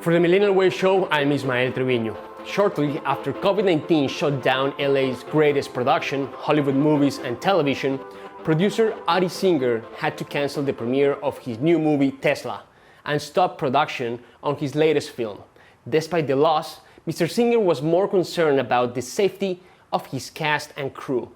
For the Millennial Way show, I'm Ismael Treviño. Shortly after COVID-19 shut down LA's greatest production, Hollywood movies and television, producer Uri Singer had to cancel the premiere of his new movie Tesla and stop production on his latest film. Despite the loss, Mr. Singer was more concerned about the safety of his cast and crew.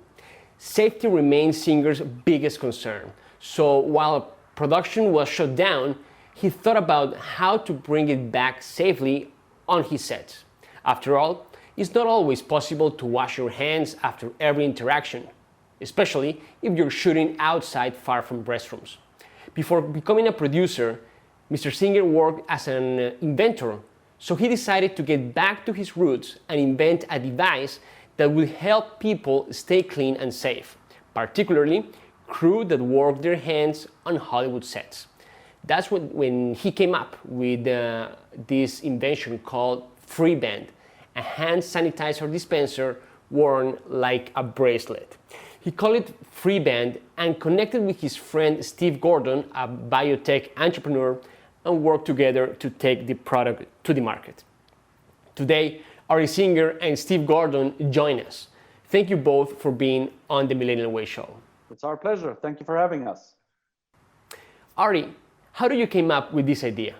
Safety remains Singer's biggest concern, so while production was shut down, he thought about how to bring it back safely on his sets. After all, it's not always possible to wash your hands after every interaction, especially if you're shooting outside far from restrooms. Before becoming a producer, Mr. Singer worked as an inventor, so he decided to get back to his roots and invent a device that will help people stay clean and safe, particularly crew that work their hands on Hollywood sets. That's when he came up with this invention called Freeband, a hand sanitizer dispenser worn like a bracelet. He called it Freeband and connected with his friend Steve Gordon, a biotech entrepreneur, and worked together to take the product to the market. Today, Uri Singer and Steve Gordon join us. Thank you both for being on the Millennial Way show. It's our pleasure. Thank you for having us. Uri, how did you came up with this idea?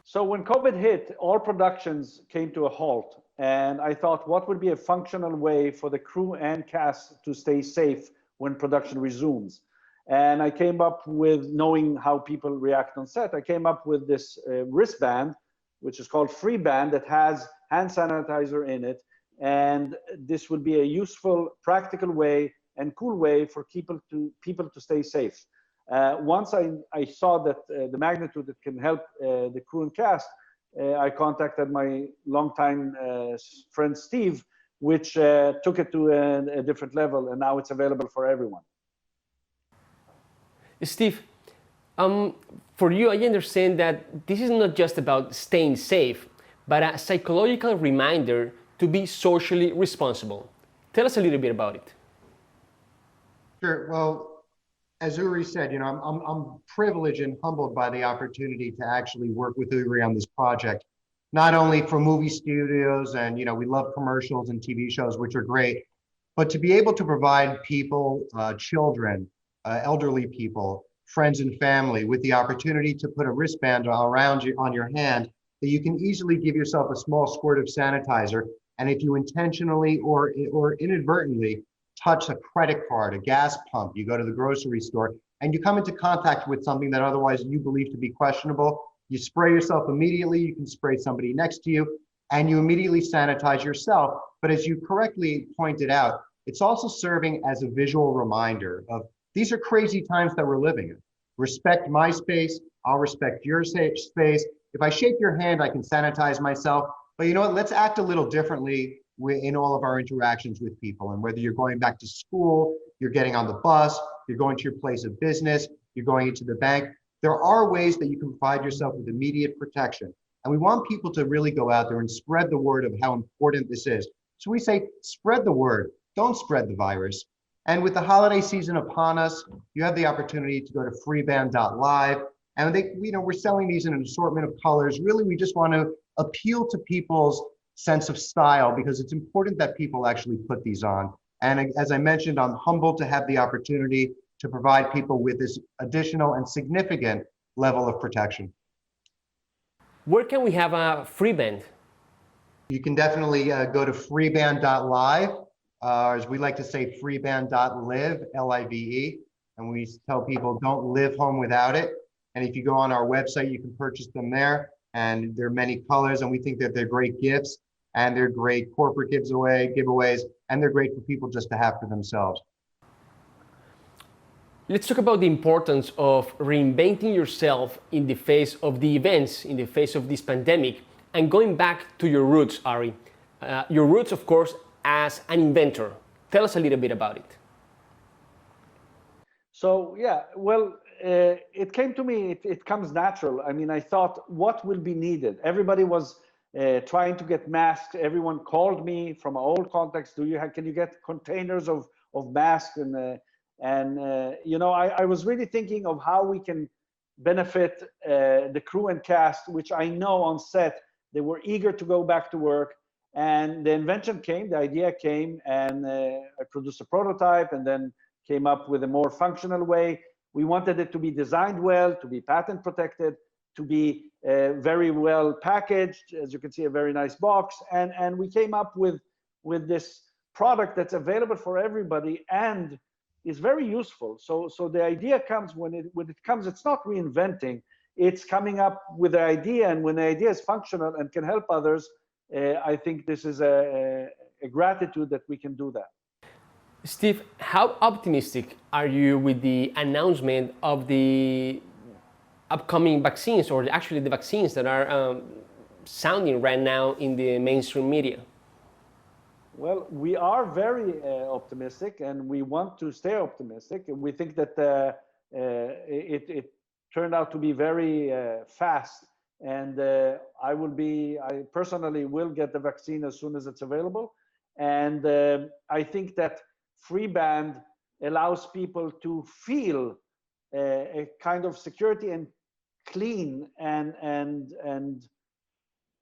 So when COVID hit, all productions came to a halt. And I thought, what would be a functional way for the crew and cast to stay safe when production resumes? And I came up with, knowing how people react on set, I came up with this wristband, which is called Freeband, that has hand sanitizer in it. And this would be a useful, practical way and cool way for people to stay safe. Once I saw that the magnitude that can help the crew and cast, I contacted my longtime friend Steve, which took it to a different level, and now it's available for everyone. Steve, for you, I understand that this is not just about staying safe, but a psychological reminder to be socially responsible. Tell us a little bit about it. Sure. Well, as Uri said, I'm privileged and humbled by the opportunity to actually work with Uri on this project, not only for movie studios and, we love commercials and TV shows, which are great, but to be able to provide people, children, elderly people, friends and family with the opportunity to put a wristband around you on your hand that you can easily give yourself a small squirt of sanitizer. And if you intentionally or inadvertently touch a credit card, a gas pump, you go to the grocery store, and you come into contact with something that otherwise you believe to be questionable, you spray yourself immediately, you can spray somebody next to you, and you immediately sanitize yourself. But as you correctly pointed out, it's also serving as a visual reminder of these are crazy times that we're living in. Respect my space, I'll respect your space. If I shake your hand, I can sanitize myself. But you know what, let's act a little differently in all of our interactions with people. And whether you're going back to school, you're getting on the bus, you're going to your place of business, you're going into the bank, there are ways that you can provide yourself with immediate protection. And we want people to really go out there and spread the word of how important this is. So we say, spread the word, don't spread the virus. And with the holiday season upon us, you have the opportunity to go to freeband.live. And we're selling these in an assortment of colors. Really, we just want to appeal to people's sense of style because it's important that people actually put these on. And as I mentioned, I'm humbled to have the opportunity to provide people with this additional and significant level of protection. Where can we have a Freeband? You can definitely go to freeband.live, as we like to say, freeband.live, L-I-V-E. And we tell people don't live home without it. And if you go on our website, you can purchase them there. And there are many colors, and we think that they're great gifts, and they're great corporate giveaways, and they're great for people just to have for themselves. Let's talk about the importance of reinventing yourself in the face of the events, in the face of this pandemic, and going back to your roots, Uri. Your roots, of course, as an inventor. Tell us a little bit about it. So, yeah, well, it came to me, it comes natural. I mean, I thought, what will be needed? Everybody was trying to get masks. Everyone called me from old contacts. Can you get containers of masks? I was really thinking of how we can benefit the crew and cast, which I know on set, they were eager to go back to work. And the invention came, the idea came, and I produced a prototype and then came up with a more functional way. We wanted it to be designed well, to be patent protected, to be very well packaged. As you can see, a very nice box. And we came up with this product that's available for everybody and is very useful. So the idea comes when it comes, it's not reinventing, it's coming up with the idea, and when the idea is functional and can help others, I think this is a gratitude that we can do that. Steve, how optimistic are you with the announcement of the upcoming vaccines, or actually the vaccines that are sounding right now in the mainstream media? Well, we are very optimistic, and we want to stay optimistic. And we think that it turned out to be very fast. And I personally will get the vaccine as soon as it's available. And I think that Freeband allows people to feel a kind of security and clean, and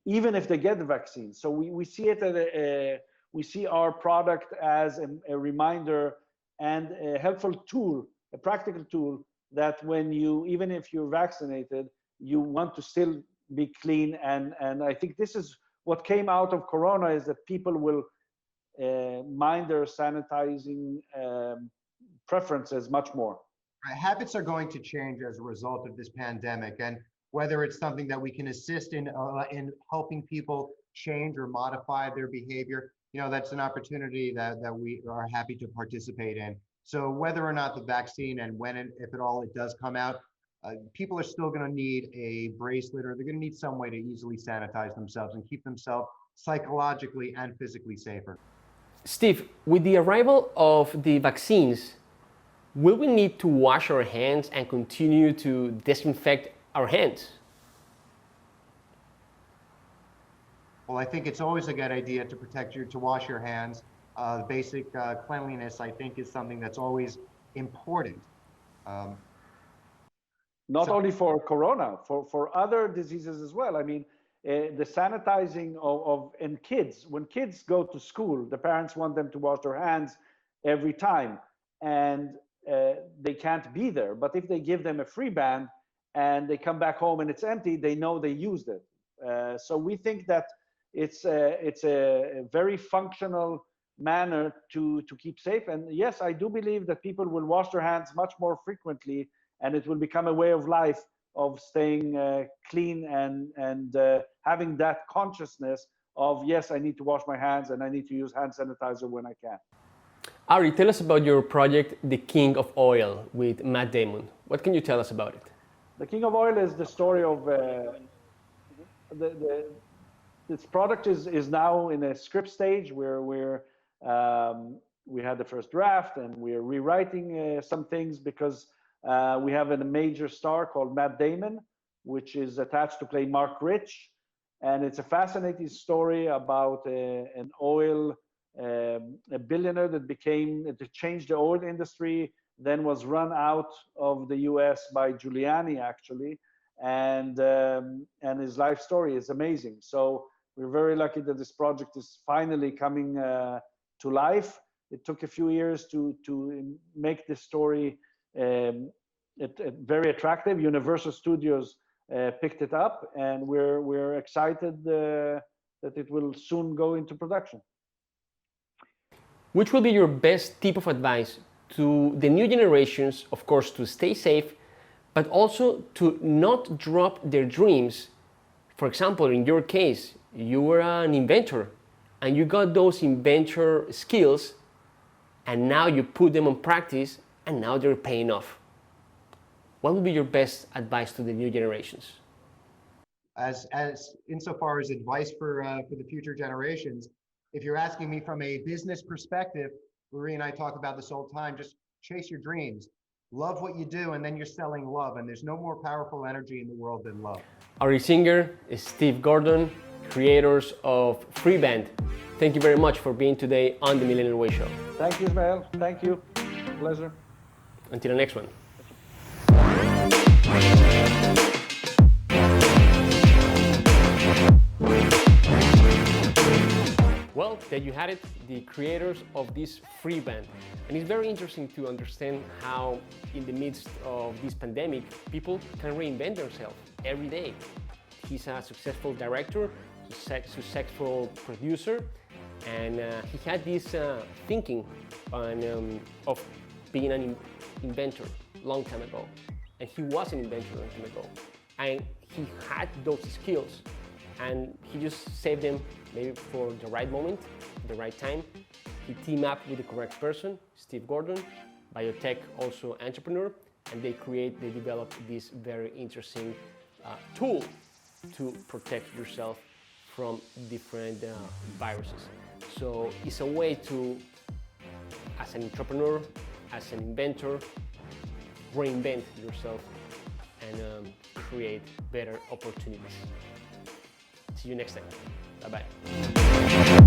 even if they get the vaccine. So we see it we see our product as a reminder and a helpful tool, a practical tool, that when even if you're vaccinated, you want to still be clean. And I think this is what came out of Corona, is that people will mind their sanitizing preferences much more. Habits are going to change as a result of this pandemic, and whether it's something that we can assist in helping people change or modify their behavior, that's an opportunity that we are happy to participate in. So whether or not the vaccine, and if at all it does come out, people are still going to need a bracelet, or they're going to need some way to easily sanitize themselves and keep themselves psychologically and physically safer. Steve, with the arrival of the vaccines, will we need to wash our hands and continue to disinfect our hands? Well, I think it's always a good idea to wash your hands. Basic cleanliness, I think, is something that's always important. Not only for Corona, for other diseases as well. I mean, the sanitizing in kids, when kids go to school, the parents want them to wash their hands every time, and they can't be there. But if they give them a Freeband and they come back home and it's empty, they know they used it. So we think that it's a very functional manner to keep safe. And yes, I do believe that people will wash their hands much more frequently, and it will become a way of life of staying clean and having that consciousness of, yes, I need to wash my hands and I need to use hand sanitizer when I can. Uri, tell us about your project, The King of Oil, with Matt Damon. What can you tell us about it? The King of Oil is the story of this product is now in a script stage where we had the first draft, and we're rewriting some things because we have a major star called Matt Damon, which is attached to play Mark Rich. And it's a fascinating story about an oil, a billionaire that changed the oil industry, then was run out of the US by Giuliani, actually. And his life story is amazing. So we're very lucky that this project is finally coming to life. It took a few years to make this story very attractive. Universal Studios picked it up, and we're excited that it will soon go into production. Which will be your best tip of advice to the new generations, of course, to stay safe, but also to not drop their dreams? For example, in your case, you were an inventor and you got those inventor skills, and now you put them on practice, and now they're paying off. What would be your best advice to the new generations? As insofar as advice for the future generations, if you're asking me from a business perspective, Uri and I talk about this all the time, just chase your dreams. Love what you do, and then you're selling love, and there's no more powerful energy in the world than love. Uri Singer, Steve Gordon, creators of Freeband, thank you very much for being today on the Millennial Way Show. Thank you, Ismael. Thank you. Pleasure. Until the next one. you had it, the creators of this Freeband. And it's very interesting to understand how in the midst of this pandemic, people can reinvent themselves every day. He's a successful director, successful producer, and he had this thinking of being an inventor long time ago. And he was an inventor long time ago. And he had those skills, and he just saved them maybe for the right moment, the right time. He teamed up with the correct person, Steve Gordon, biotech also entrepreneur, and they developed this very interesting tool to protect yourself from different viruses. So it's a way to, as an entrepreneur, as an inventor, reinvent yourself and create better opportunities. See you next time. Bye-bye.